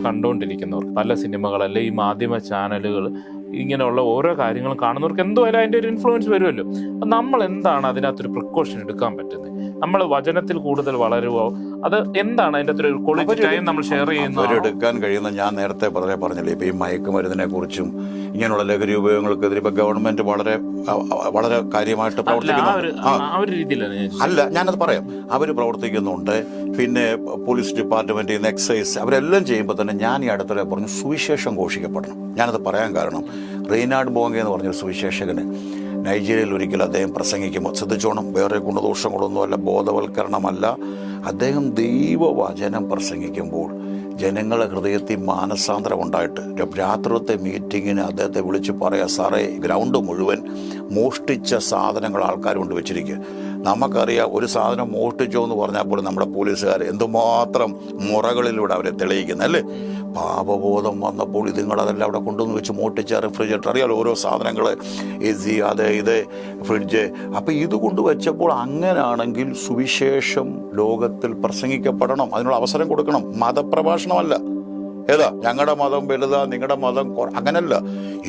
കണ്ടുകൊണ്ടിരിക്കുന്നവർ, പല സിനിമകൾ അല്ലെ ഈ മാധ്യമ ചാനലുകൾ ഇങ്ങനെയുള്ള ഓരോ കാര്യങ്ങളും കാണുന്നവർക്ക് എന്തായാലും അതിൻ്റെ ഒരു ഇൻഫ്ലുവൻസ് വരുമല്ലോ. അപ്പം നമ്മൾ എന്താണ് അതിനകത്തൊരു പ്രിക്കോഷൻ എടുക്കാൻ പറ്റുന്നത്? നമ്മൾ വചനത്തിൽ കൂടുതൽ വളരുവോ? അത് എന്താണ് അതിൻ്റെ അകത്തൊരു ക്വാളിറ്റി ടൈം നമ്മൾ ഷെയർ ചെയ്യുന്നത് എടുക്കാൻ കഴിയുന്ന? ഞാൻ നേരത്തെ പറഞ്ഞില്ലേ, ഇപ്പം ഈ മയക്കുമരുന്നിനെ കുറിച്ചും ഇങ്ങനെയുള്ള ലഹരി ഉപയോഗങ്ങൾക്കെതിരെ ഇപ്പം ഗവൺമെന്റ് വളരെ വളരെ കാര്യമായിട്ട് പ്രവർത്തിക്കുന്നുണ്ട്. അല്ല, ഞാനത് പറയാം. അവർ പ്രവർത്തിക്കുന്നുണ്ട്. പിന്നെ പോലീസ് ഡിപ്പാർട്ട്മെന്റ്, എക്സൈസ്, അവരെല്ലാം ചെയ്യുമ്പോൾ തന്നെ ഞാൻ ഈ അടുത്തിടെ പറഞ്ഞു സുവിശേഷം ഘോഷിക്കപ്പെടണം. ഞാനത് പറയാൻ കാരണം, റെയ്നാഡ് ബോംഗെ എന്ന് പറഞ്ഞൊരു സുവിശേഷകന് നൈജീരിയയിൽ ഒരിക്കൽ അദ്ദേഹം പ്രസംഗിക്കുമ്പോൾ, ശ്രദ്ധിച്ചോണം, വേറെ ഗുണദോഷങ്ങളൊന്നുമല്ല, ബോധവൽക്കരണമല്ല, അദ്ദേഹം ദൈവവചനം പ്രസംഗിക്കുമ്പോൾ ജനങ്ങളുടെ ഹൃദയത്തിൽ മാനസാന്തരം ഉണ്ടായിട്ട് രാത്രിത്തെ മീറ്റിങ്ങിന് അദ്ദേഹത്തെ വിളിച്ച് പറയാം, സാറേ ഗ്രൗണ്ട് മുഴുവൻ മോഷ്ടിച്ച സാധനങ്ങൾ ആൾക്കാർ കൊണ്ട് വെച്ചിരിക്കുക. നമുക്കറിയാം, ഒരു സാധനം മോഷ്ടിച്ചോ എന്ന് പറഞ്ഞാൽ പോലും നമ്മുടെ പോലീസുകാർ എന്തുമാത്രം മുറകളിലൂടെ അവരെ തെളിയിക്കുന്നത് അല്ലേ. പാപബോധം വന്നപ്പോൾ ഇതുങ്ങളതെല്ലാം അവിടെ കൊണ്ടുവന്ന് വെച്ച് മോഷ്ടിച്ച റെഫ്രിജറേറ്റർ, അറിയാലോ, ഓരോ സാധനങ്ങൾ, എസി, അത് ഇത്, ഫ്രിഡ്ജ്. അപ്പം ഇത് കൊണ്ടുവച്ചപ്പോൾ അങ്ങനാണെങ്കിൽ സുവിശേഷം ലോകത്തിൽ പ്രസംഗിക്കപ്പെടണം, അതിനുള്ള അവസരം കൊടുക്കണം. മതപ്രഭാഷണമല്ല, ഏതാ ഞങ്ങളുടെ മതം വലുതാ, നിങ്ങളുടെ മതം അങ്ങനല്ല.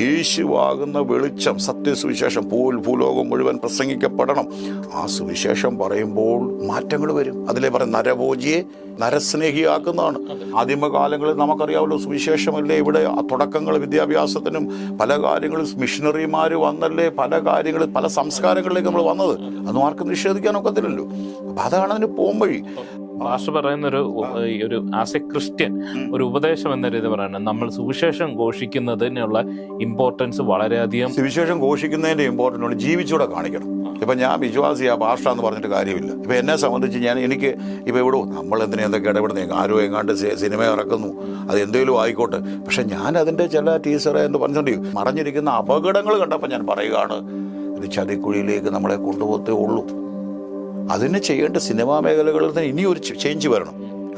യേശുവാകുന്ന വെളിച്ചം, സത്യസുവിശേഷം ഭൂലോകം മുഴുവൻ പ്രസംഗിക്കപ്പെടണം. ആ സുവിശേഷം പറയുമ്പോൾ മാറ്റങ്ങൾ വരും. അതിലെ പറയും നരഭോജിയെ നരസ്നേഹിയാക്കുന്നതാണ്. ആദിമകാലങ്ങളിൽ നമുക്കറിയാമല്ലോ, സുവിശേഷമല്ലേ ഇവിടെ തുടക്കങ്ങൾ, വിദ്യാഭ്യാസത്തിനും പല കാര്യങ്ങളും മിഷണറിമാർ വന്നല്ലേ പല കാര്യങ്ങളും, പല സംസ്കാരങ്ങളിലേക്ക് നമ്മൾ വന്നത്. അതൊന്നും ആർക്കും നിഷേധിക്കാനൊക്കത്തില്ലല്ലോ. അപ്പം അതാണ് അതിന് പോംവഴി. പാസ്റ്റർ പറയുന്ന ഒരു ആസ് എ ക്രിസ്ത്യൻ ഒരു ഉപദേശം എന്ന രീതി പറയുന്നത്, നമ്മൾ സുവിശേഷം ഘോഷിക്കുന്നതിനുള്ള ഇമ്പോർട്ടൻസ് വളരെയധികം. സുവിശേഷം ഘോഷിക്കുന്നതിന്റെ ഇമ്പോർട്ടൻസ് ജീവിച്ചൂടെ കാണിക്കണം. ഇപ്പം ഞാൻ വിശ്വാസിയാ, ഭാഷ എന്ന് പറഞ്ഞിട്ട് കാര്യമില്ല. ഇപ്പം എന്നെ സംബന്ധിച്ച് എനിക്ക് ഇപ്പം ഇവിടെ നമ്മൾ എന്തൊക്കെ ഇടപെടുന്നത്, ആരോ എങ്ങാണ്ട് സിനിമ ഇറക്കുന്നു, അത് എന്തെങ്കിലും ആയിക്കോട്ടെ. പക്ഷെ ഞാൻ അതിൻ്റെ ചില ടീച്ചറെ എന്ന് പറഞ്ഞിട്ടുണ്ട് മറഞ്ഞിരിക്കുന്ന അപകടങ്ങൾ കണ്ടപ്പോൾ ഞാൻ പറയുകയാണ്, ഇത് ചതിക്കുഴിയിലേക്ക് നമ്മളെ കൊണ്ടുപോകത്തേ ഉള്ളൂ. അതിന് ചെയ്യേണ്ട സിനിമാ മേഖലകളിൽ നിന്ന് ഇനിയൊരു ചേഞ്ച് വരണം.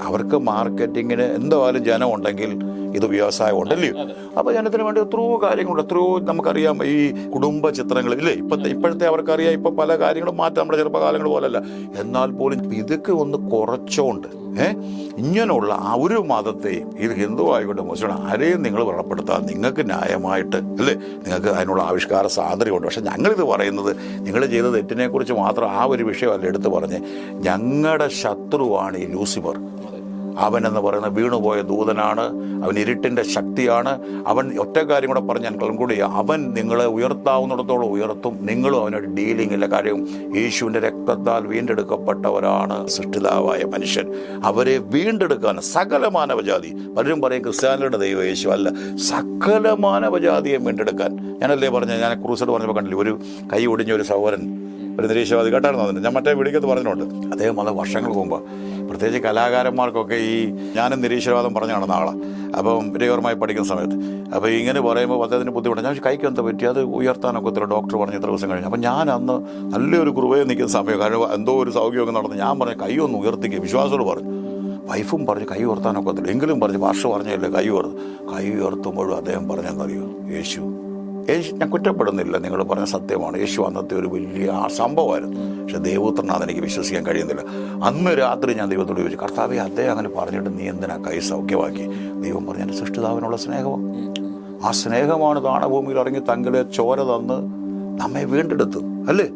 അവർക്ക് മാർക്കറ്റിങ്ങിന് എന്തായാലും ജനം ഉണ്ടെങ്കിൽ ഇത് വ്യവസായം ഉണ്ടല്ലോ. അപ്പോൾ ജനത്തിന് വേണ്ടി എത്രയോ കാര്യങ്ങളുണ്ട്. എത്രയോ നമുക്കറിയാം, ഈ കുടുംബ ചിത്രങ്ങൾ ഇല്ലേ, ഇപ്പോഴത്തെ അവർക്കറിയാം. ഇപ്പം പല കാര്യങ്ങളും മാറ്റാം, നമ്മുടെ ചെറുപ്പകാലങ്ങൾ പോലല്ല. എന്നാൽ പോലും ഇതൊക്കെ ഒന്ന് കുറച്ചോണ്ട് ഇങ്ങനെയുള്ള ആ ഒരു മതത്തെയും, ഇത് ഹിന്ദു ആയിക്കോട്ടെ മുസ്ലിം ആരെയും നിങ്ങൾ വ്രണപ്പെടുത്താൻ നിങ്ങൾക്ക് ന്യായമായിട്ട് അല്ലേ, നിങ്ങൾക്ക് അതിനുള്ള ആവിഷ്കാര സ്വാതന്ത്ര്യമുണ്ട്. പക്ഷെ ഞങ്ങളിത് പറയുന്നത് നിങ്ങൾ ചെയ്ത തെറ്റിനെക്കുറിച്ച് മാത്രം ആ ഒരു വിഷയമല്ല എടുത്ത് പറഞ്ഞ്, ഞങ്ങളുടെ ശത്രുവാണ് ഈ ലൂസിഫർ. അവനെന്ന് പറയുന്ന വീണുപോയ ദൂതനാണ്, അവൻ ഇരുട്ടിൻ്റെ ശക്തിയാണ്. അവൻ ഒറ്റ കാര്യം കൂടെ പറഞ്ഞ് ഞാൻ കൂടി, അവൻ നിങ്ങളെ ഉയർത്താവുന്നിടത്തോളം ഉയർത്തും. നിങ്ങളും അവനൊരു ഡീലിങ്ങില്ല. കാര്യം യേശുവിൻ്റെ രക്തത്താൽ വീണ്ടെടുക്കപ്പെട്ടവരാണ് സൃഷ്ടിതാവായ മനുഷ്യൻ. അവരെ വീണ്ടെടുക്കാൻ സകല മാനവജാതി, പലരും പറയും ക്രിസ്ത്യാനികളുടെ ദൈവം യേശു അല്ല, സകല മാനവജാതിയെ വീണ്ടെടുക്കാൻ. ഞാനല്ലേ പറഞ്ഞ, ഞാൻ ക്രൂസൈഡ് പറഞ്ഞപ്പോൾ കണ്ടില്ലേ, ഒരു കൈ ഒടിഞ്ഞ ഒരു സഹോദരൻ, ഒരു നിരീശ്വരവാദി, കേട്ടായിരുന്നു അതിന്, ഞാൻ മറ്റേ വീടിക്കത്ത് പറഞ്ഞിട്ടുണ്ട്. അദ്ദേഹം അത് വർഷങ്ങൾക്ക് മുമ്പ്, പ്രത്യേകിച്ച് കലാകാരന്മാർക്കൊക്കെ ഈ ഞാനും നിരീശ്വരവാദം പറഞ്ഞു നടന്ന ആളാണ്. അപ്പം രേഖപരമായി പഠിക്കുന്ന സമയത്ത് അപ്പോൾ ഇങ്ങനെ പറയുമ്പോൾ അദ്ദേഹത്തിന് ബുദ്ധിമുട്ട്. ഞാൻ കൈക്ക് എന്താ പറ്റി, അത് ഉയർത്താനൊക്കെ ഒത്തിരി ഡോക്ടർ പറഞ്ഞു ഇത്ര ദിവസം കഴിഞ്ഞു. അപ്പം ഞാൻ അന്ന് നല്ലൊരു കുറുവയെ നിൽക്കുന്ന സമയം, കാരണം എന്തോ ഒരു സൗകര്യമൊക്കെ നടന്നു. ഞാൻ പറഞ്ഞു കൈ ഒന്ന് ഉയർത്തിക്കുക, വിശ്വാസത്തോട് പറഞ്ഞു. വൈഫും പറഞ്ഞു കൈ ഉയർത്താനൊക്കത്തില്ല, എങ്കിലും പറഞ്ഞു ഭാഷ പറഞ്ഞില്ലേ കൈ ഉയർത്തുമ്പോഴും അദ്ദേഹം പറഞ്ഞെന്നറിയോ, യേശു ഞാൻ കുറ്റപ്പെടുന്നില്ല, നിങ്ങൾ പറഞ്ഞ സത്യമാണ്, യേശു അന്നത്തെ ഒരു വലിയ സംഭവമായിരുന്നു. പക്ഷെ ദൈവപുത്രനാണെന്ന് എനിക്ക് വിശ്വസിക്കാൻ കഴിയുന്നില്ല. അന്ന് രാത്രി ഞാൻ ദൈവത്തോട് ചോദിച്ചു, കർത്താവേ അദ്ദേഹം അങ്ങനെ പറഞ്ഞിട്ട് നീ എന്തിനാ കൈ സൗഖ്യമാക്കി? ദൈവം പറഞ്ഞു, എൻ്റെ സൃഷ്ടിതാവിനുള്ള സ്നേഹമാണ്. ആ സ്നേഹമാണ് താണഭൂമിയിൽ ഇറങ്ങി തങ്കിലെ ചോര തന്ന് നമ്മെ വീണ്ടെടുത്തു അല്ലേ.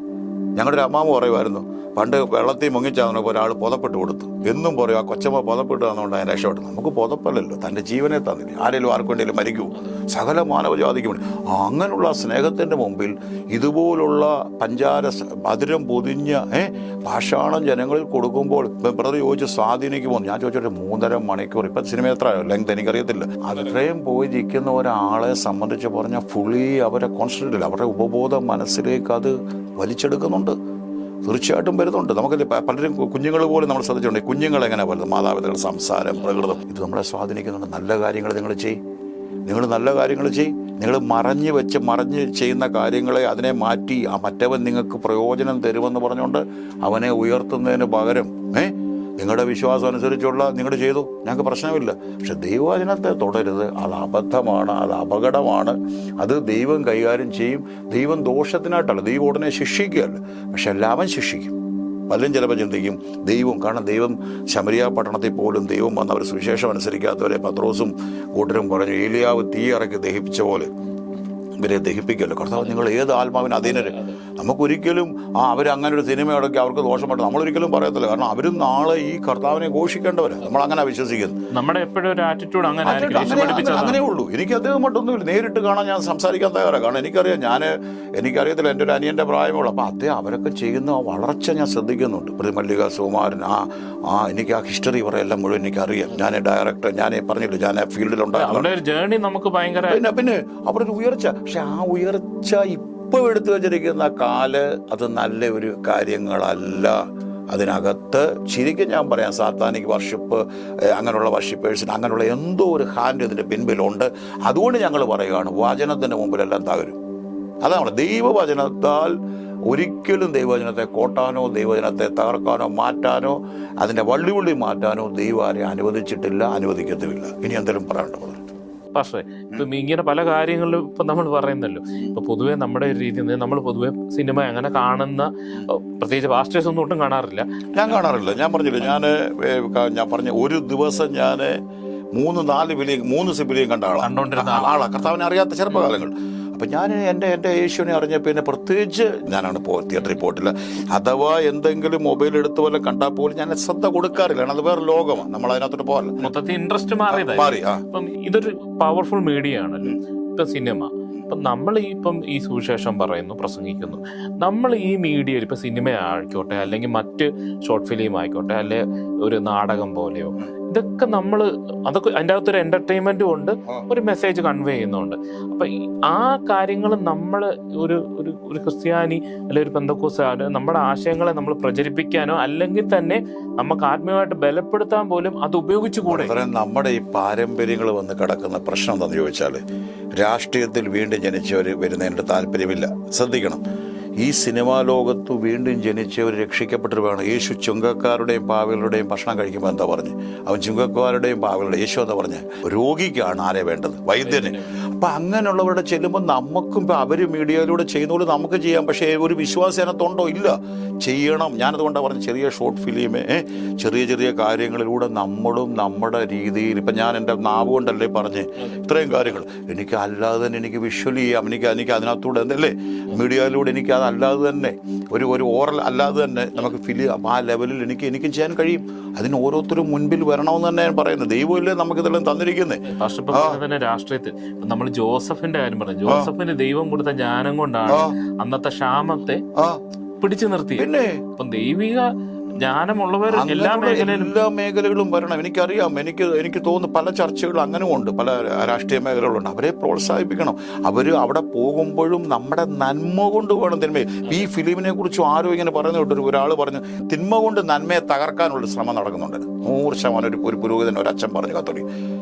ഞങ്ങളുടെ ഒരു അമ്മാമ പറയുമായിരുന്നു, പണ്ട് വെള്ളത്തിൽ മുങ്ങിച്ചാന്നപ്പോൾ ഒരാൾ പുതപ്പെട്ട് കൊടുത്തു. എന്നും പറയും, ആ കൊച്ചമ്മ പുതപ്പെട്ട് തന്നുകൊണ്ട് അതിന് രക്ഷപ്പെട്ടു. നമുക്ക് പുതപ്പല്ലല്ലോ, തൻ്റെ ജീവനെ തന്നില്ല. ആരെങ്കിലും ആർക്കും വേണ്ടിയാലും മരിക്കൂ, സകല മാനവജാതിക്ക് വേണ്ടി. അങ്ങനെയുള്ള സ്നേഹത്തിൻ്റെ മുമ്പിൽ ഇതുപോലുള്ള പഞ്ചാര മധുരം പൊതിഞ്ഞ ഭാഷാണം ജനങ്ങളിൽ കൊടുക്കുമ്പോൾ ബ്രദർ ചോദിച്ച് സ്വാധീനിക്കുമോ? ഞാൻ ചോദിച്ചോട്ടെ, 3.5 മണിക്കൂർ, ഇപ്പം സിനിമ എത്ര ലെങ്ത് എനിക്കറിയത്തില്ല. അത്രയും പോയിരിക്കുന്ന ഒരാളെ സംബന്ധിച്ച് പറഞ്ഞാൽ ഫുള്ളി അവരെ കോൺസെൻട്രേറ്റ് ഇല്ല, അവരുടെ ഉപബോധ മനസ്സിലേക്ക് അത് വലിച്ചെടുക്കുന്നുണ്ട്. തീർച്ചയായിട്ടും വരുന്നുണ്ട്. നമുക്കല്ലേ പലരും കുഞ്ഞുങ്ങൾ പോലും നമ്മൾ ശ്രദ്ധിച്ചിട്ടുണ്ട്. കുഞ്ഞുങ്ങളെങ്ങനെ വരുന്നത്, മാതാപിതാക്കളുടെ സംസാരം, പ്രകൃതം, ഇത് നമ്മളെ സ്വാധീനിക്കുന്നുണ്ട്. നല്ല കാര്യങ്ങൾ നിങ്ങൾ നല്ല കാര്യങ്ങൾ ചെയ്യും. നിങ്ങൾ മറഞ്ഞ് ചെയ്യുന്ന കാര്യങ്ങളെ അതിനെ മാറ്റി ആ മറ്റവൻ നിങ്ങൾക്ക് പ്രയോജനം തരുമെന്ന് പറഞ്ഞുകൊണ്ട് അവനെ ഉയർത്തുന്നതിന് പകരം നിങ്ങളുടെ വിശ്വാസം അനുസരിച്ചുള്ള നിങ്ങൾ ചെയ്തു, ഞങ്ങൾക്ക് പ്രശ്നമില്ല. പക്ഷെ ദൈവവചനത്തെ തുടരുത്, അത് അബദ്ധമാണ്, അത് അപകടമാണ്. അത് ദൈവം കൈകാര്യം ചെയ്യും. ദൈവം ദോഷത്തിനായിട്ടല്ല, ദൈവം ഉടനെ ശിക്ഷിക്കുകയല്ല, പക്ഷെ എല്ലാവൻ ശിക്ഷിക്കും. പലരും ചിലപ്പോൾ ചിന്തിക്കും ദൈവം, കാരണം ദൈവം ശമരിയ പട്ടണത്തിൽ പോലും ദൈവം വന്ന് അവർ സുവിശേഷം അനുസരിക്കാത്തവരെ പത്രോസും കൂട്ടരും പറഞ്ഞു ഏലിയാവ് തീ ഇറക്കി ദഹിപ്പിച്ച പോലെ ഇവരെ ദഹിപ്പിക്കല്ലോ. കർത്താവ് നിങ്ങൾ ഏത് ആത്മാവിന് അധീനര്? നമുക്കൊരിക്കലും അവരങ്ങനെ ഒരു സിനിമ ഇടയ്ക്ക് അവർക്ക് ദോഷപ്പെട്ടു നമ്മളൊരിക്കലും പറയത്തില്ല. കാരണം അവരും നാളെ ഈ കർത്താവിനെ ഘോഷിക്കേണ്ടവര്. നമ്മൾ അങ്ങനെ വിശ്വസിക്കുന്നു. നമ്മുടെ എപ്പോഴും ഒരു ആറ്റിറ്റ്യൂഡ് അങ്ങനെ ഉള്ളൂ. എനിക്ക് അദ്ദേഹം മറ്റൊന്നുമില്ല, നേരിട്ട് കാണാൻ ഞാൻ സംസാരിക്കാൻ തയ്യാറാണ്. കാരണം എനിക്കറിയത്തില്ല, എൻ്റെ ഒരു അനിയൻ്റെ പ്രായമുള്ളൂ. അപ്പം അദ്ദേഹം അവരൊക്കെ ചെയ്യുന്ന ആ വളർച്ച ഞാൻ ശ്രദ്ധിക്കുന്നുണ്ട്. മല്ലിക സുകുമാരൻ, എനിക്ക് ആ ഹിസ്റ്ററി പറയെല്ലാം മുഴുവൻ എനിക്കറിയാം. ഞാൻ ഡയറക്ടർ, ഞാൻ പറഞ്ഞില്ല, ഞാൻ ആ ഫീൽഡിലുണ്ടായിരുന്നു. നമുക്ക് ഭയങ്കര പിന്നെ അവിടെ ഒരു ഉയർച്ച. പക്ഷെ ആ ഉയർച്ച ഇപ്പോൾ എടുത്തു വച്ചിരിക്കുന്ന അത് നല്ല ഒരു കാര്യങ്ങളല്ല. അതിനകത്ത് ശരിക്കും ഞാൻ പറയാം, സാത്താനിക് വർഷിപ്പ്, അങ്ങനെയുള്ള വർഷിപ്പേഴ്സിന് അങ്ങനെയുള്ള എന്തോ ഒരു ഹാൻഡ് ഇതിൻ്റെ പിൻപിലുണ്ട്. അതുകൊണ്ട് ഞങ്ങൾ പറയുകയാണ്, വചനത്തിൻ്റെ മുമ്പിലെല്ലാം തകരും. അതാണ് ദൈവവചനത്താൽ ഒരിക്കലും ദൈവവചനത്തെ കോട്ടാനോ ദൈവവചനത്തെ തകർക്കാനോ മാറ്റാനോ അതിൻ്റെ വള്ളി മാറ്റാനോ ദൈവം ആരെയും അനുവദിച്ചിട്ടില്ല, അനുവദിക്കത്തുമില്ല. ഇനി എന്തെങ്കിലും പറയാനുണ്ടോ? പക്ഷേ ഇപ്പം ഇങ്ങനെ പല കാര്യങ്ങളിലും ഇപ്പം നമ്മൾ പറയുന്നല്ലോ. ഇപ്പൊ പൊതുവെ നമ്മുടെ ഒരു രീതി നമ്മൾ പൊതുവെ സിനിമ അങ്ങനെ കാണുന്ന, പ്രത്യേകിച്ച് പാസ്റ്റേഴ്സ് ഒന്നും ഒട്ടും കാണാറില്ല. ഞാൻ കാണാറില്ല. ഞാൻ പറഞ്ഞില്ല, ഞാൻ പറഞ്ഞ ഒരു ദിവസം ഞാൻ 3 സിബിലിയും കണ്ട ആളാ കർത്താവിനെ അറിയാത്ത ചെറുപ്പകാലങ്ങൾ. അപ്പം ഞാൻ എൻ്റെ യേശുവിനെ അറിഞ്ഞ പിന്നെ പ്രത്യേകിച്ച് ഞാനാണ് തിയേറ്ററിൽ പോയിട്ടില്ല. അഥവാ എന്തെങ്കിലും മൊബൈൽ എടുത്ത് പോലെ കണ്ടാൽ പോലും ഞാൻ ശ്രദ്ധ കൊടുക്കാറില്ല. അത് വേറെ ലോകമാണ്, നമ്മൾ അതിനകത്തോട്ട് പോകാറില്ല. മൊത്തത്തിൽ ഇൻട്രസ്റ്റ് മാറി. ഇപ്പം ഇതൊരു പവർഫുൾ മീഡിയ ആണല്ലോ ഇപ്പം സിനിമ. ഇപ്പം നമ്മൾ ഈ സുവിശേഷം പറയുന്നു, പ്രസംഗിക്കുന്നു. നമ്മൾ ഈ മീഡിയയിൽ ഇപ്പം സിനിമ ആയിക്കോട്ടെ, അല്ലെങ്കിൽ മറ്റ് ഷോർട്ട് ഫിലിം ആയിക്കോട്ടെ, അല്ലെ ഒരു നാടകം പോലെയോ, ഇതൊക്കെ അതൊക്കെ അതിൻ്റെ അകത്തൊരു എന്റർടൈൻമെന്റും ഉണ്ട്, ഒരു മെസ്സേജ് കൺവേ ചെയ്യുന്നുണ്ട്. അപ്പൊ ആ കാര്യങ്ങൾ നമ്മൾ ഒരു ക്രിസ്ത്യാനി അല്ലെ ഒരു പെന്തക്കോസ്തുകാരൻ നമ്മുടെ ആശയങ്ങളെ നമ്മൾ പ്രചരിപ്പിക്കാനോ അല്ലെങ്കിൽ തന്നെ നമുക്ക് ആത്മീയമായിട്ട് ബലപ്പെടുത്താൻ പോലും അത് ഉപയോഗിച്ചുകൂടെ? നമ്മുടെ ഈ പാരമ്പര്യങ്ങൾ വന്ന് കിടക്കുന്ന പ്രശ്നം എന്താണെന്ന് ചോദിച്ചാൽ, രാഷ്ട്രീയത്തിൽ വീണ്ടും ജനിച്ചവർ വരുന്നതിന് താല്പര്യമില്ല. ശ്രദ്ധിക്കണം, ഈ സിനിമാ ലോകത്ത് വീണ്ടും ജനിച്ചവർ രക്ഷിക്കപ്പെട്ടവർ വേണം. യേശു ചുങ്കക്കാരുടെയും പാവികളുടെയും ഭക്ഷണം കഴിക്കുമ്പോൾ എന്താ പറഞ്ഞു? അവൻ ചുങ്കക്കാരുടെയും പാവികളുടെ യേശു എന്താ പറഞ്ഞ്? രോഗിക്കാണ് ആരെ വേണ്ടത്? വൈദ്യന്. അപ്പം അങ്ങനെയുള്ളവരുടെ ചെല്ലുമ്പോൾ നമുക്കും ഇപ്പം അവർ മീഡിയയിലൂടെ ചെയ്യുന്ന പോലെ നമുക്ക് ചെയ്യാം. പക്ഷേ ഒരു വിശ്വാസം അതിനകത്തുണ്ടോ? ഇല്ല. ചെയ്യണം. ഞാനതുകൊണ്ടാണ് പറഞ്ഞ ചെറിയ ഷോർട്ട് ഫിലിം, ചെറിയ കാര്യങ്ങളിലൂടെ നമ്മളും നമ്മുടെ രീതിയിൽ, ഇപ്പം ഞാൻ എൻ്റെ നാവ് കൊണ്ടല്ലേ പറഞ്ഞ് ഇത്രയും കാര്യങ്ങൾ. എനിക്ക് അല്ലാതെ തന്നെ എനിക്ക് വിഷ്വൽ ചെയ്യാം. എനിക്ക് അതിനകത്തൂടെ എന്തല്ലേ മീഡിയയിലൂടെ എനിക്ക് അതല്ലാതെ തന്നെ ഒരു ഓറൽ അല്ലാതെ തന്നെ നമുക്ക് ഫീൽ ചെയ്യാം. ആ ലെവലിൽ എനിക്കും ചെയ്യാൻ കഴിയും. അതിന് ഓരോരുത്തരും മുൻപിൽ വരണമെന്ന് തന്നെ ഞാൻ പറയുന്നത്. ദൈവമല്ലേ നമുക്കിതെല്ലാം തന്നിരിക്കുന്നത്. രാഷ്ട്രീയത്തിൽ നമ്മൾ ജോസഫിന്റെ കാര്യം പറഞ്ഞു. ജോസഫിന് ദൈവം കൊടുത്ത ജ്ഞാനം കൊണ്ടാണ് അന്നത്തെ ക്ഷാമത്തെ പിടിച്ചു നിർത്തി. പിന്നെ ഇപ്പം ദൈവിക ജ്ഞാനമുള്ളവർ എല്ലാ മേഖലകളും വരണം. എനിക്കറിയാം, എനിക്ക് തോന്നുന്നു പല ചർച്ചകളും അങ്ങനെ ഉണ്ട്, പല രാഷ്ട്രീയ മേഖലകളുണ്ട്. അവരെ പ്രോത്സാഹിപ്പിക്കണം. അവർ അവിടെ പോകുമ്പോഴും നമ്മുടെ നന്മ കൊണ്ട് വേണം തിന്മയെ. ഈ ഫിലിമിനെ കുറിച്ചും ആരോ ഇങ്ങനെ പറയുന്നുണ്ട്, ഒരാൾ പറഞ്ഞു തിന്മ കൊണ്ട് നന്മയെ തകർക്കാനുള്ള ശ്രമം നടക്കുന്നുണ്ട്. 100% ഒരു പുരോഹിതൻ, ഒരു അച്ഛൻ പറഞ്ഞു, കത്തോലിക്ക.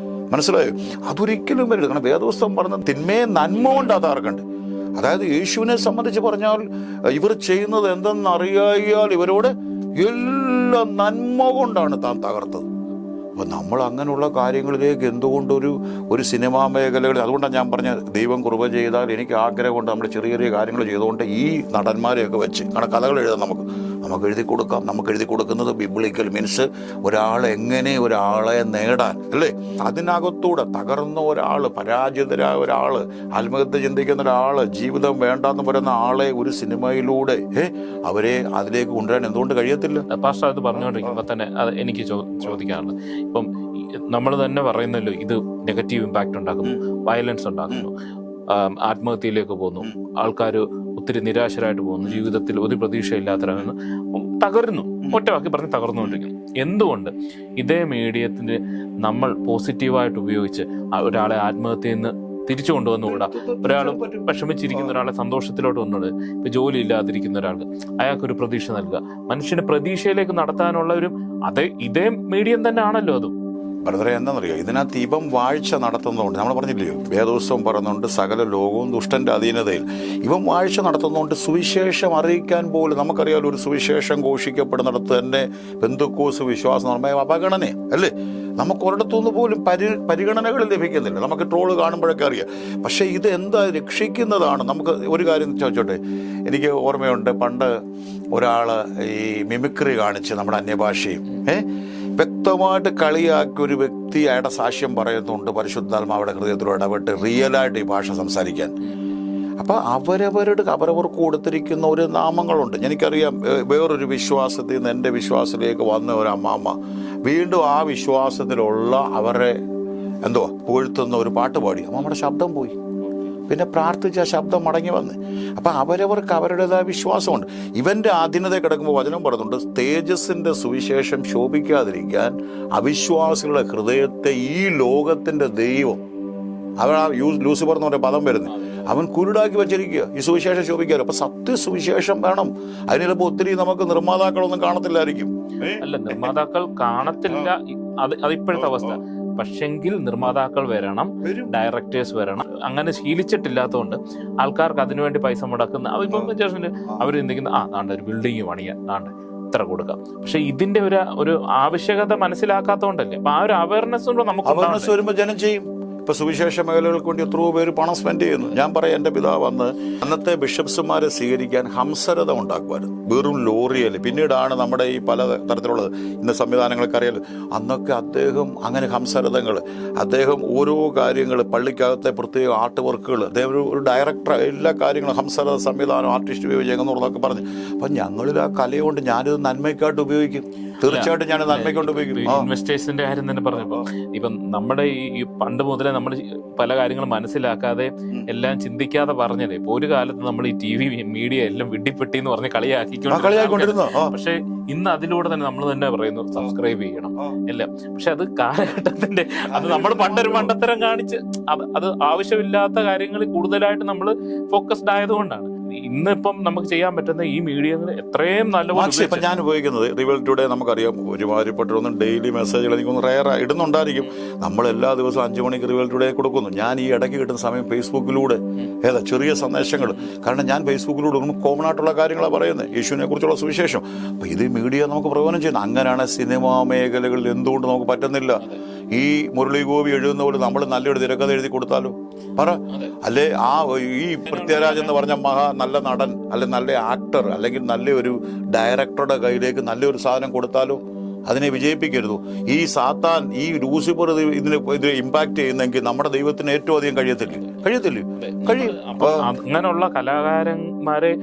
മനസ്സിലായോ? അതൊരിക്കലും വരരുത്. കാരണം വേദപുസ്തകം പറഞ്ഞ തിന്മയെ നന്മ കൊണ്ട് തകർക്കണ്ട്. അതായത് യേശുവിനെ സംബന്ധിച്ച് പറഞ്ഞാൽ ഇവർ ചെയ്യുന്നത് എന്തെന്നറിയാൽ ഇവരോട് എല്ലാം നന്മ കൊണ്ടാണ് താൻ തകർത്തത്. അപ്പം നമ്മൾ അങ്ങനെയുള്ള കാര്യങ്ങളിലേക്ക് എന്തുകൊണ്ടൊരു സിനിമാ മേഖലകൾ, അതുകൊണ്ടാണ് ഞാൻ പറഞ്ഞ ദൈവം കൃപ ചെയ്താൽ എനിക്ക് ആഗ്രഹമുണ്ട് നമ്മൾ ചെറിയ കാര്യങ്ങൾ ചെയ്തുകൊണ്ട് ഈ നടന്മാരെയൊക്കെ വെച്ച്, കാരണം കഥകൾ എഴുതാം, നമുക്ക് എഴുതി കൊടുക്കാം. നമുക്ക് എഴുതി കൊടുക്കുന്നത് ബിബ്ലിക്കൽ മീൻസ് ഒരാളെങ്ങനെ ഒരാളെ നേടാൻ, അല്ലേ? അതിനകത്തൂടെ തകർന്ന ഒരാൾ, പരാജിതരായ ഒരാൾ, ആത്മഹത്യ ചിന്തിക്കുന്ന ഒരാൾ, ജീവിതം വേണ്ടെന്ന് പറയുന്ന ആളെ ഒരു സിനിമയിലൂടെ അവരെ അതിലേക്ക് കൊണ്ടുവരാൻ എന്തുകൊണ്ട് കഴിയത്തില്ല? പാസ്റ്റർ അത് പറഞ്ഞുകൊണ്ടിരിക്കുമ്പോൾ തന്നെ അത് എനിക്ക് ചോദിക്കാറുണ്ട്. ഇപ്പം നമ്മൾ തന്നെ പറയുന്നല്ലോ, ഇത് നെഗറ്റീവ് ഇമ്പാക്റ്റ് ഉണ്ടാക്കുന്നു, വയലൻസ് ഉണ്ടാക്കുന്നു, ആത്മഹത്യയിലേക്ക് പോകുന്നു, ആൾക്കാർ ഒത്തിരി നിരാശരായിട്ട് പോകുന്നു, ജീവിതത്തിൽ ഒരു പ്രതീക്ഷയില്ലാത്തവരെന്ന് തകരുന്നു. ഒറ്റവാക്കി പറഞ്ഞ് തകർന്നുകൊണ്ടിരിക്കുന്നു. എന്തുകൊണ്ട് ഇതേ മീഡിയത്തിന് നമ്മൾ പോസിറ്റീവായിട്ട് ഉപയോഗിച്ച് ഒരാളെ ആത്മഹത്യയിൽ നിന്ന് തിരിച്ചു കൊണ്ടുവന്നുകൂടാ? ഒരാൾ വിഷമിച്ചിരിക്കുന്ന ഒരാളെ സന്തോഷത്തിലോട്ട് വന്നത്, ഇപ്പൊ ജോലി ഇല്ലാതിരിക്കുന്ന ഒരാൾക്ക് അയാൾക്കൊരു പ്രതീക്ഷ നൽകുക, മനുഷ്യന് പ്രതീക്ഷയിലേക്ക് നടത്താനുള്ള ഇതേ മീഡിയം തന്നെ ആണല്ലോ അതും. ബ്രദറെ, എന്താണെന്നറിയോ, ഇതിനകത്ത് ഇവൻ വാഴ്ച നടത്തുന്നതുകൊണ്ട്, നമ്മൾ പറഞ്ഞില്ലയോ വേദോത്സവം പറയുന്നുണ്ട് സകല ലോകവും ദുഷ്ടന്റെ അധീനതയിൽ. ഇവൻ വാഴ്ച നടത്തുന്നതുകൊണ്ട് സുവിശേഷം അറിയിക്കാൻ പോലും നമുക്കറിയാമല്ലോ, ഒരു സുവിശേഷം ഘോഷിക്കപ്പെടുന്നിടത്ത് തന്നെ പെന്തക്കോസ് വിശ്വാസം എന്ന് പറയുമ്പോൾ അവഗണന അല്ലേ? നമുക്ക് ഒരിടത്തുനിന്ന് പോലും പരിഗണനകൾ ലഭിക്കുന്നില്ല. നമുക്ക് ട്രോള് കാണുമ്പോഴൊക്കെ അറിയാം. പക്ഷേ ഇത് എന്താ രക്ഷിക്കുന്നതാണ്. നമുക്ക് ഒരു കാര്യം ചോദിച്ചോട്ടെ, എനിക്ക് ഓർമ്മയുണ്ട് പണ്ട് ഒരാൾ ഈ മിമിക്രി കാണിച്ച് നമ്മുടെ അന്യഭാഷയും വ്യക്തമായിട്ട് കളിയാക്കിയ ഒരു വ്യക്തി അയാളുടെ സാക്ഷ്യം പറയുന്നുണ്ട് പരിശുദ്ധാത്മാവിടെ ഹൃദയത്തിലൂടെ ഇടപെട്ട് റിയലായിട്ട് ഈ ഭാഷ സംസാരിക്കാൻ. അപ്പം അവരവർക്ക് കൊടുത്തിരിക്കുന്ന ഒരു നാമങ്ങളുണ്ട്. എനിക്കറിയാം വേറൊരു വിശ്വാസത്തിൽ നിന്ന് എൻ്റെ വിശ്വാസത്തിലേക്ക് വന്ന ഒരു അമ്മാമ്മ വീണ്ടും ആ വിശ്വാസത്തിലുള്ള അവരെ പുകഴ്ത്തുന്ന ഒരു പാട്ട് പാടി. അമ്മയുടെ ശബ്ദം പോയി. പിന്നെ പ്രാർത്ഥിച്ച് ആ ശബ്ദം മടങ്ങി വന്ന്. അപ്പം അവരവർക്ക് അവരുടേതായ വിശ്വാസമുണ്ട്. ഇവൻ്റെ ആധീനത കിടക്കുമ്പോൾ വചനം പറയുന്നുണ്ട്, തേജസ്സിൻ്റെ സുവിശേഷം ശോഭിക്കാതിരിക്കാൻ അവിശ്വാസികളുടെ ഹൃദയത്തെ ഈ ലോകത്തിൻ്റെ ദൈവം, അവർ ആ ലൂസിഫർ എന്ന് പറഞ്ഞ പദം വരുന്നത്, അവൻ കുരുടാക്കി വെച്ചിരിക്കുക ഈ സുവിശേഷം ശോഭിക്കാറ്. അപ്പൊ സത്യസുവിശേഷം വേണം. അതിന് ചിലപ്പോൾ ഒത്തിരി നമുക്ക് നിർമ്മാതാക്കളൊന്നും കാണത്തില്ലായിരിക്കും. അല്ല, നിർമ്മാതാക്കൾ കാണത്തില്ല, അതിപ്പോഴത്തെ അവസ്ഥ. പക്ഷെങ്കിൽ നിർമ്മാതാക്കൾ വരണം, ഡയറക്ടേഴ്സ് വരണം. അങ്ങനെ ശീലിച്ചിട്ടില്ലാത്തതുകൊണ്ട് ആൾക്കാർക്ക് അതിനുവേണ്ടി പൈസ മുടക്കുന്ന അവർ ചിന്തിക്കുന്ന ഒരു ബിൽഡിങ് പണിയാൻ ഇത്ര കൊടുക്കാം. പക്ഷെ ഇതിന്റെ ഒരു ആവശ്യകത മനസ്സിലാക്കാത്തതുകൊണ്ടല്ലേ. അപ്പൊ ആ ഒരു അവയർനെസ് നമുക്ക് വരുമ്പോൾ ജനം ചെയ്യും. ഇപ്പൊ സുവിശേഷ മേഖലകൾക്ക് വേണ്ടി എത്രയോ പേര് പണം സ്പെൻഡ് ചെയ്യുന്നു. ഞാൻ പറയാം, എൻ്റെ പിതാവ് വന്ന് അന്നത്തെ ബിഷപ്സുമാരെ സ്വീകരിക്കാൻ ഹംസരഥ ഉണ്ടാക്കുമായിരുന്നു, വെറും ലോറിയൽ. പിന്നീടാണ് നമ്മുടെ ഈ പല തരത്തിലുള്ളത് ഇന്ന് സംവിധാനങ്ങളൊക്കെ അറിയാലോ. അന്നൊക്കെ അദ്ദേഹം അങ്ങനെ ഹംസരഥങ്ങൾ, അദ്ദേഹം ഓരോ കാര്യങ്ങൾ, പള്ളിക്കകത്തെ പ്രത്യേക ആർട്ട് വർക്കുകൾ, അദ്ദേഹം ഒരു ഡയറക്ടർ, എല്ലാ കാര്യങ്ങളും ഹംസരഥ സംവിധാനം, ആർട്ടിസ്റ്റ് ഉപയോഗിക്കുക എന്നുള്ളതൊക്കെ പറഞ്ഞു. അപ്പം ഞങ്ങളിൽ ആ കലയുകൊണ്ട് ഞാനിത് നന്മയ്ക്കായിട്ട് ഉപയോഗിക്കും. തീർച്ചയായിട്ടും ഞാൻ നന്മയ്ക്കൊണ്ട് ഉപയോഗിക്കും. ഇൻവെസ്റ്റേഴ്സിന്റെ കാര്യം തന്നെ പറഞ്ഞപ്പോ, ഇപ്പം നമ്മുടെ ഈ പണ്ട് മുതലേ നമ്മൾ പല കാര്യങ്ങളും മനസ്സിലാക്കാതെ എല്ലാം ചിന്തിക്കാതെ പറഞ്ഞല്ലേ. ഇപ്പൊ ഒരു കാലത്ത് നമ്മൾ ഈ TV മീഡിയ എല്ലാം വിഡ്ഢിപ്പെട്ടി എന്ന് പറഞ്ഞ് കളിയാക്കിക്കൊണ്ടിരുന്നു. പക്ഷെ ഇന്ന് അതിലൂടെ തന്നെ നമ്മൾ തന്നെ പറയുന്നു സബ്സ്ക്രൈബ് ചെയ്യണം എല്ലാം. പക്ഷെ അത് കാലഘട്ടത്തിന്റെ, അത് നമ്മൾ പണ്ടൊരു മണ്ടത്തരം കാണിച്ച് അത് ആവശ്യമില്ലാത്ത കാര്യങ്ങളിൽ കൂടുതലായിട്ട് നമ്മൾ ഫോക്കസ്ഡ് ആയതുകൊണ്ടാണ്. ഇന്നിപ്പം നമുക്ക് ചെയ്യാൻ പറ്റുന്ന ഈ മീഡിയകൾ എത്രയും നല്ലപോലെ. ഇപ്പം ഞാൻ ഉപയോഗിക്കുന്നത് റിവൽ ടുഡേ, നമുക്കറിയാം ഒരുമാതിരിപ്പെട്ടൊന്നും ഡെയിലി മെസ്സേജുകൾ എനിക്കൊന്ന് റയർ ഇടുന്നുണ്ടായിരിക്കും. നമ്മൾ എല്ലാ ദിവസവും 5 മണിക്ക് റിവൽ ടുഡേ കൊടുക്കുന്നു. ഞാൻ ഈ ഇടയ്ക്ക് കിട്ടുന്ന സമയം ഫേസ്ബുക്കിലൂടെ ചെറിയ സന്ദേശങ്ങൾ, കാരണം ഞാൻ ഫേസ്ബുക്കിലൂടെ കോമൺ ആയിട്ടുള്ള കാര്യങ്ങളാണ് പറയുന്നത്, യേശുവിനെ കുറിച്ചുള്ള സുവിശേഷം. അപ്പം ഇത് മീഡിയ നമുക്ക് പ്രയോജനം ചെയ്യുന്നത്. അങ്ങനെയാണ് സിനിമാ മേഖലകളിൽ എന്തുകൊണ്ട് നമുക്ക് പറ്റുന്നില്ല? ഈ മുരളി ഗോപി എഴുതുന്ന പോലെ നമ്മൾ നല്ലൊരു തിരക്കഥ എഴുതി കൊടുത്താലോ? പറ. അല്ലെ ഈ പൃഥ്വിരാജ് എന്ന് പറഞ്ഞ നല്ല നടൻ, അല്ലെ നല്ല ആക്ടർ, അല്ലെങ്കിൽ നല്ലൊരു ഡയറക്ടറുടെ കയ്യിലേക്ക് നല്ലൊരു സാധനം കൊടുത്താലോ? അതിനെ വിജയിപ്പിക്കരുത്. ഈ സാത്താൻ, ഈ ലൂസിഫർ ഇതിന് ഇമ്പാക്ട് ചെയ്യുന്നെങ്കിൽ നമ്മുടെ ദൈവത്തിന് ഏറ്റവും അധികം കഴിയും. അങ്ങനെയുള്ള കലാകാരന്മാരെ,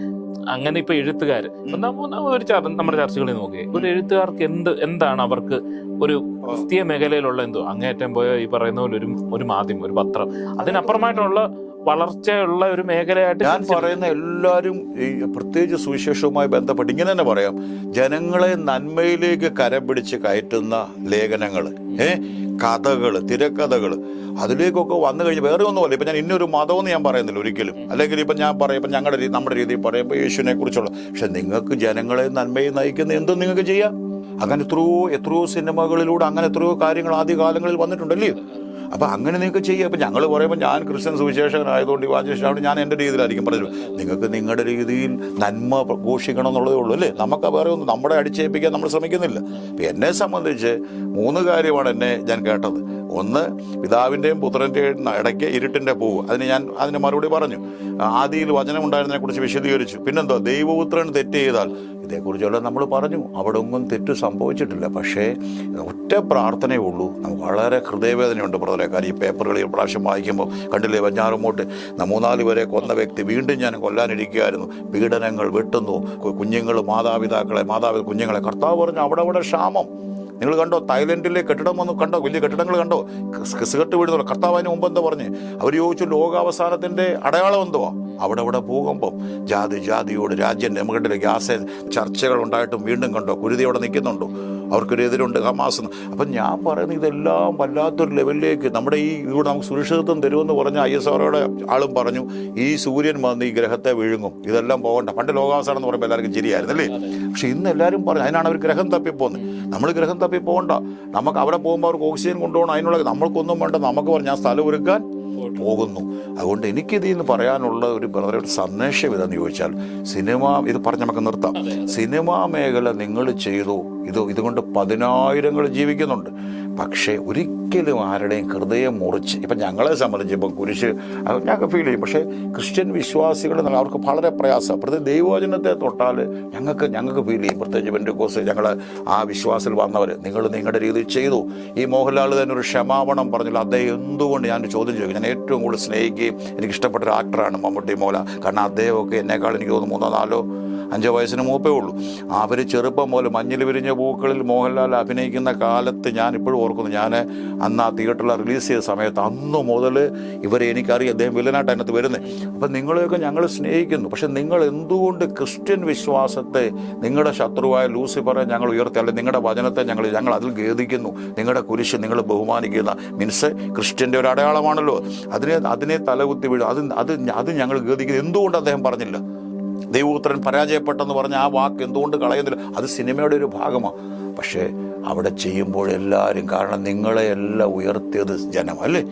അങ്ങനെ ഇപ്പൊ എഴുത്തുകാര്, നമ്മുടെ ചർച്ചകളിൽ നോക്കിയേ, ഒരു എഴുത്തുകാർക്ക് എന്താണ് അവർക്ക് ഒരു ക്രിസ്തീയ മേഖലയിലുള്ള അങ്ങേറ്റം പോയ ഈ പറയുന്ന പോലെ ഒരു മാധ്യമം, ഒരു പത്രം, അതിനപ്പുറമായിട്ടുള്ള വളർച്ചയുള്ള ഒരു മേഖലയായിട്ട് ഞാൻ പറയുന്ന എല്ലാവരും ഈ പ്രത്യേകിച്ച് സുവിശേഷവുമായി ബന്ധപ്പെട്ട് ഇങ്ങനെ തന്നെ പറയാം, ജനങ്ങളെ നന്മയിലേക്ക് കരം പിടിച്ച് കയറ്റുന്ന ലേഖനങ്ങൾ, കഥകൾ, തിരക്കഥകൾ, അതിലേക്കൊക്കെ വന്നു കഴിഞ്ഞ് വേറെ ഒന്നുമല്ല. ഇപ്പം ഞാൻ ഇന്നൊരു മതമെന്ന് ഞാൻ പറയുന്നില്ല ഒരിക്കലും. അല്ലെങ്കിൽ ഇപ്പം ഞാൻ പറയും, ഇപ്പം നമ്മുടെ രീതിയിൽ പറയുമ്പോൾ യേശുവിനെ കുറിച്ചുള്ള, പക്ഷെ നിങ്ങൾക്ക് ജനങ്ങളെ നന്മയെ നയിക്കുന്ന എന്തും നിങ്ങൾക്ക് ചെയ്യാം. അങ്ങനെ എത്രയോ സിനിമകളിലൂടെ അങ്ങനെ എത്രയോ കാര്യങ്ങൾ ആദ്യകാലങ്ങളിൽ വന്നിട്ടുണ്ടല്ലേ. അപ്പം അങ്ങനെ നിങ്ങൾക്ക് ചെയ്യാം. ഇപ്പം ഞങ്ങൾ പറയുമ്പോൾ ഞാൻ ക്രിസ്ത്യൻ സുവിശേഷകനായതുകൊണ്ട് ഇവാഞ്ചലിസ്റ്റ് ഞാൻ എൻ്റെ രീതിയിലായിരിക്കും പറഞ്ഞത്. നിങ്ങൾക്ക് നിങ്ങളുടെ രീതിയിൽ നന്മ ഘോഷിക്കണം എന്നുള്ളതേ ഉള്ളൂ അല്ലേ. നമുക്ക് വേറെ ഒന്നും നമ്മുടെ അടിച്ചേൽപ്പിക്കാൻ നമ്മൾ ശ്രമിക്കുന്നില്ല. അപ്പം എന്നെ സംബന്ധിച്ച് 3 കാര്യമാണ് ഞാൻ കേട്ടത്. ഒന്ന്, പിതാവിൻ്റെയും പുത്രൻ്റെയും ഇടയ്ക്ക് ഇരുട്ടിൻ്റെ പൂവ്. അതിന് മറുപടി പറഞ്ഞു. ആദിയിൽ വചനം ഉണ്ടായിരുന്നതിനെ കുറിച്ച് വിശദീകരിച്ചു. പിന്നെന്തോ, ദൈവപുത്രൻ തെറ്റ് ചെയ്താൽ, ഇതേക്കുറിച്ചെല്ലാം നമ്മൾ പറഞ്ഞു. അവിടെ ഒന്നും തെറ്റ് സംഭവിച്ചിട്ടില്ല. പക്ഷേ ഒറ്റ പ്രാർത്ഥനയേ ഉള്ളൂ. നമുക്ക് വളരെ ഹൃദയവേദനയുണ്ട് ബ്രദറെ. കാര്യം ഈ പേപ്പറുകൾ ഈ പ്രാവശ്യം വായിക്കുമ്പോൾ കണ്ടില്ലേ, വെഞ്ഞാറുമൂട്ട് 3-4 പേരെ കൊന്ന വ്യക്തി വീണ്ടും ഞാൻ കൊല്ലാനിരിക്കുകയായിരുന്നു. പീഡനങ്ങൾ വെട്ടുന്നു, കുഞ്ഞുങ്ങൾ കുഞ്ഞുങ്ങളെ. കർത്താവ് പറഞ്ഞു അവിടെ ക്ഷാമം. നിങ്ങൾ കണ്ടോ, തായ്ലൻഡിലെ കെട്ടിടം വന്നു കണ്ടോ, വലിയ കെട്ടിടങ്ങൾ കണ്ടോ, സിഗരറ്റ് വീഴുന്നല്ലോ. കർത്താവ് അതിന് മുമ്പ് എന്താ പറഞ്ഞ്? അവർ ചോദിച്ചു ലോകാവസാനത്തിൻ്റെ അടയാളം എന്തുവാ? അവിടെ ഭൂകമ്പം, ജാതിയോട് രാജ്യം, നമുക്കിടയിലെ ഗ്യാസ് ചർച്ചകൾ ഉണ്ടായിട്ടും വീണ്ടും കണ്ടോ കുരുതിയോടെ നിൽക്കുന്നുണ്ടോ? അവർക്കൊരു എതിരുണ്ട് ഹമാസ്. അപ്പം ഞാൻ പറയുന്നത് ഇതെല്ലാം വല്ലാത്തൊരു ലെവലിലേക്ക് നമ്മുടെ ഇവിടെ നമുക്ക് സുരക്ഷിതത്വം തരുമെന്ന് പറഞ്ഞ ISROയുടെ ആളും പറഞ്ഞു, ഈ സൂര്യൻ വന്ന് ഈ ഗ്രഹത്തെ വിഴുങ്ങും, ഇതെല്ലാം പോകണ്ട. പണ്ട് ലോകാവസാനം എന്ന് പറയുമ്പോൾ എല്ലാവർക്കും ശരിയായിരുന്നല്ലേ. പക്ഷെ ഇന്ന് എല്ലാവരും പറഞ്ഞു, അതിനാണ് അവർ ഗ്രഹം തപ്പിപ്പോകുന്നത്. നമ്മൾ ഗ്രഹം തപ്പി പോകണ്ട, നമുക്ക് അവിടെ പോകുമ്പോൾ അവർക്ക് ഓക്സിജൻ കൊണ്ടുപോകണം, അതിനുള്ള നമ്മൾക്കൊന്നും വേണ്ട. നമുക്ക് പറഞ്ഞാൽ സ്ഥലം ഒരുക്കാൻ പോകുന്നു. അതുകൊണ്ട് എനിക്കിതിൽ നിന്ന് പറയാനുള്ള ഒരു സന്ദേശം ഇതെന്ന് ചോദിച്ചാൽ, സിനിമ ഇത് പറഞ്ഞ് നമുക്ക് നിർത്താം. സിനിമാ മേഖല നിങ്ങൾ ചെയ്തു, ഇതുകൊണ്ട് 10,000 ജീവിക്കുന്നുണ്ട്. പക്ഷേ ഒരിക്കലും ആരുടെയും ഹൃദയം മുറിച്ച്, ഇപ്പം ഞങ്ങളെ സംബന്ധിച്ച് ഇപ്പം കുരിശ് ഞങ്ങൾക്ക് ഫീൽ ചെയ്യും. പക്ഷേ ക്രിസ്ത്യൻ വിശ്വാസികൾ അവർക്ക് വളരെ പ്രയാസം. പ്രത്യേകിച്ച് ദൈവവചനത്തെ തൊട്ടാൽ ഞങ്ങൾക്ക് ഫീൽ ചെയ്യും. പ്രത്യേകിച്ച് പെന്തിക്കോസ്ത് ഞങ്ങൾ ആ വിശ്വാസത്തിൽ വന്നവർ, നിങ്ങൾ നിങ്ങളുടെ രീതിയിൽ ചെയ്തു. ഈ മോഹൻലാൽ തന്നെ ഒരു ക്ഷമാപണം പറഞ്ഞില്ല. അദ്ദേഹം എന്തുകൊണ്ട് ഞാൻ ചോദ്യം ചോദിക്കും. ഞാൻ ഏറ്റവും കൂടുതൽ സ്നേഹിക്കുകയും എനിക്കിഷ്ടപ്പെട്ട ഒരു ആക്ടറാണ് മമ്മൂട്ടി മോഹൻലാൽ. കാരണം അദ്ദേഹമൊക്കെ എന്നെക്കാൾ എനിക്ക് തോന്നുന്നു 3, 4, 5 വയസ്സിന് മൂപ്പേ ഉള്ളൂ. അവർ ചെറുപ്പം പോലെ മഞ്ഞിൽ വിരിഞ്ഞ പൂക്കളിൽ മോഹൻലാൽ അഭിനയിക്കുന്ന കാലത്ത് ഞാൻ ഇപ്പോഴും ഓർക്കുന്നു. ഞാൻ അന്ന് ആ തിയേറ്ററിൽ റിലീസ് ചെയ്ത സമയത്ത് അന്ന് മുതൽ ഇവരെ എനിക്കറിയാം. അദ്ദേഹം വില്ലനായിട്ട് അതിനകത്ത് വരുന്നത്. അപ്പം നിങ്ങളെയൊക്കെ ഞങ്ങൾ സ്നേഹിക്കുന്നു. പക്ഷെ നിങ്ങൾ എന്തുകൊണ്ട് ക്രിസ്ത്യൻ വിശ്വാസത്തെ, നിങ്ങളുടെ ശത്രുവായ ലൂസിഫറെ ഞങ്ങൾ ഉയർത്തി, അല്ലെങ്കിൽ നിങ്ങളുടെ വചനത്തെ ഞങ്ങൾ അതിൽ ഖേദിക്കുന്നു, നിങ്ങളുടെ കുരിശ് നിങ്ങൾ ബഹുമാനിക്കുന്ന മീൻസ് ക്രിസ്ത്യൻ്റെ ഒരു അടയാളമാണല്ലോ, അതിനെ തലകുത്തി വീഴും. അത് ഞങ്ങൾ ഖേദിക്കുന്നു. എന്തുകൊണ്ട് അദ്ദേഹം പറഞ്ഞില്ല? ദൈവപുത്രൻ പരാജയപ്പെട്ടെന്ന് പറഞ്ഞ ആ വാക്ക് എന്തുകൊണ്ട് കളയുന്നില്ല? അത് സിനിമയുടെ ഒരു ഭാഗമാണ്. പക്ഷേ അവിടെ ചെയ്യുമ്പോഴെല്ലാവരും, കാരണം നിങ്ങളെ എല്ലാം ഉയർത്തിയത് ജനം അല്ലേ,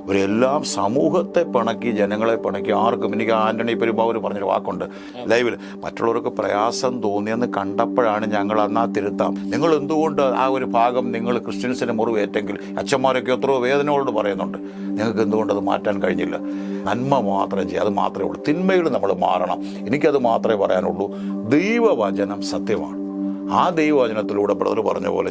ഇവരെല്ലാം സമൂഹത്തെ പിണക്കി, ജനങ്ങളെ പിണക്കി. ആർക്കും, എനിക്ക് ആന്റണി പെരുമ്പാവൂർ പറഞ്ഞൊരു വാക്കുണ്ട് ലൈവിൽ, മറ്റുള്ളവർക്ക് പ്രയാസം തോന്നിയെന്ന് കണ്ടപ്പോഴാണ് ഞങ്ങൾ അന്നാ തിരുത്താം. നിങ്ങൾ എന്തുകൊണ്ട് ആ ഒരു ഭാഗം നിങ്ങൾ ക്രിസ്ത്യൻസിന് മുറിവേറ്റെങ്കിൽ, അച്ഛന്മാരൊക്കെ എത്രയോ വേദനകളോട് പറയുന്നുണ്ട്, നിങ്ങൾക്ക് എന്തുകൊണ്ട് അത് മാറ്റാൻ കഴിഞ്ഞില്ല? നന്മ മാത്രം ചെയ്യുക, അത് മാത്രമേ ഉള്ളൂ. തിന്മയിൽ നമ്മൾ മാറണം. എനിക്കത് മാത്രമേ പറയാനുള്ളൂ. ദൈവവചനം സത്യമാണ്. ആ ദൈവവചനത്തിലൂടെ ബ്രദർ പറഞ്ഞ പോലെ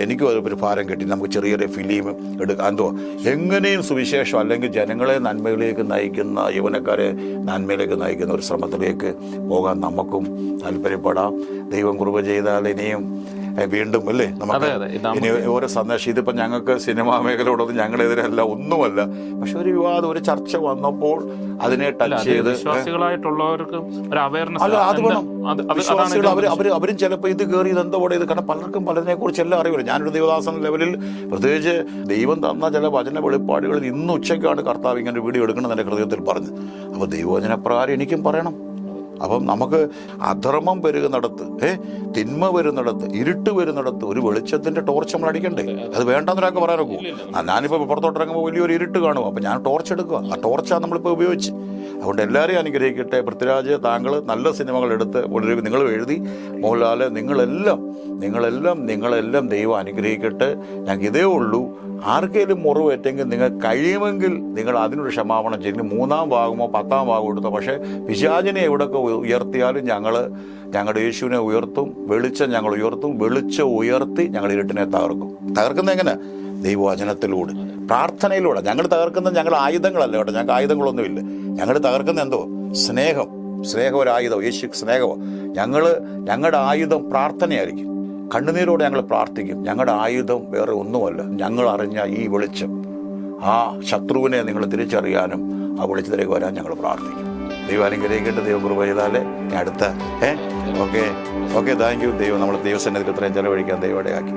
എനിക്കും ഒരു ഭാരം കിട്ടി. നമുക്ക് ചെറിയൊരു ഫിലിം എടുക്കാം. എന്തോ എങ്ങനെയും സുവിശേഷം അല്ലെങ്കിൽ ജനങ്ങളെ നന്മയിലേക്ക് നയിക്കുന്ന, യൗവനക്കാരെ നന്മയിലേക്ക് നയിക്കുന്ന ഒരു ശ്രമത്തിലേക്ക് പോകാൻ നമുക്കും താല്പര്യപ്പെടാം. ദൈവം കൃപ ചെയ്താൽ ഇനിയും വീണ്ടും അല്ലേ നമുക്ക് ഇനി ഓരോ സന്ദേശം. ഇതിപ്പോൾ ഞങ്ങൾക്ക് സിനിമാ മേഖലയോടൊന്നും ഞങ്ങളെതിരല്ല, ഒന്നുമല്ല. പക്ഷെ ഒരു വിവാദം, ഒരു ചർച്ച വന്നപ്പോൾ അതിനെ ടച്ച് ചെയ്ത് വിശ്വാസികളായിട്ടുള്ളവർക്ക് അല്ല, അത് വേണം. വിശ്വാസികൾ അവരും ചിലപ്പോൾ ഇത് കയറി ഇതെന്തോടെ ഇത്, കാരണം പലർക്കും പലതിനെ കുറിച്ച് എല്ലാം അറിയില്ല. ഞാനൊരു ദേവദാസൻ ലെവലിൽ, പ്രത്യേകിച്ച് ദൈവം തന്ന ചില വചന വെളിപ്പാടുകളിൽ ഇന്ന് ഉച്ചയ്ക്കാണ് കർത്താവ് ഇങ്ങനെ ഒരു വീഡിയോ എടുക്കണം എൻ്റെ ഹൃദയത്തിൽ പറഞ്ഞു. അപ്പോൾ ദൈവവചനപ്രകാരം എനിക്കും പറയണം. അപ്പം നമുക്ക് അധർമ്മം പെരുകുന്നിടത്ത്, തിന്മ വരുന്നിടത്ത്, ഇരുട്ട് വരുന്നിടത്ത് ഒരു വെളിച്ചത്തിന്റെ ടോർച്ച് നമ്മൾ അടിക്കണ്ടേ? അത് വേണ്ടെന്നൊരാൾക്ക് പറയാനൊക്കെ. ഞാനിപ്പോൾ പുറത്തോട്ടിറങ്ങുമ്പോൾ വലിയൊരു ഇരുട്ട് കാണും. അപ്പം ഞാൻ ടോർച്ച് എടുക്കുക. ആ ടോർച്ചാണ് നമ്മളിപ്പോൾ ഉപയോഗിച്ച്. അതുകൊണ്ട് എല്ലാവരെയും അനുഗ്രഹിക്കട്ടെ. പൃഥ്വിരാജ്, താങ്കൾ നല്ല സിനിമകൾ എടുത്ത് നിങ്ങൾ എഴുതി, മോഹൻലാൽ, നിങ്ങളെല്ലാം ദൈവം അനുഗ്രഹിക്കട്ടെ. ഞങ്ങൾക്ക് ഇതേ ഉള്ളൂ. ആർക്കെങ്കിലും മുറിവേറ്റെങ്കിൽ നിങ്ങൾ കഴിയുമെങ്കിൽ നിങ്ങൾ അതിനൊരു ക്ഷമാപണം ചെയ്യും. 3-ാം ഭാഗമോ 10-ാം ഭാഗമോ എടുത്തോ. പക്ഷേ പിശാചിനെ എവിടെയൊക്കെ ഉയർത്തിയാലും ഞങ്ങളുടെ യേശുവിനെ ഉയർത്തും. വെളിച്ചം ഞങ്ങൾ ഉയർത്തും. വെളിച്ചം ഉയർത്തി ഞങ്ങൾ ഇരുട്ടിനെ തകർക്കുന്നത് എങ്ങനെ? ദൈവവചനത്തിലൂടെ, പ്രാർത്ഥനയിലൂടെ. ഞങ്ങൾ തകർക്കുന്നത് ഞങ്ങൾ ആയുധങ്ങളല്ല കേട്ടോ. ഞങ്ങൾക്ക് ആയുധങ്ങളൊന്നുമില്ല. ഞങ്ങൾ തകർക്കുന്നത് എന്തോ? സ്നേഹം ഒരു ആയുധം. യേശു സ്നേഹമോ. ഞങ്ങളുടെ ആയുധം പ്രാർത്ഥനയായിരിക്കും. കണ്ണുനീരോടെ ഞങ്ങൾ പ്രാർത്ഥിക്കും. ഞങ്ങളുടെ ആയുധം വേറെ ഒന്നുമല്ല. ഞങ്ങൾ അറിഞ്ഞ ഈ വെളിച്ചം, ആ ശത്രുവിനെ നിങ്ങൾ തിരിച്ചറിയാനും ആ വെളിച്ചത്തിലേക്ക് വരാൻ ഞങ്ങൾ പ്രാർത്ഥിക്കും. ദൈവം അനുഗ്രഹിക്കേണ്ട. ദൈവം കൃപ ചെയ്താലേ അടുത്ത ഓക്കെ താങ്ക് യു. ദൈവം നമ്മൾ ദൈവസന്നിധിയിൽ ഇത്രയും ചെലവഴിക്കാൻ ദൈവം ഇടയാക്കി.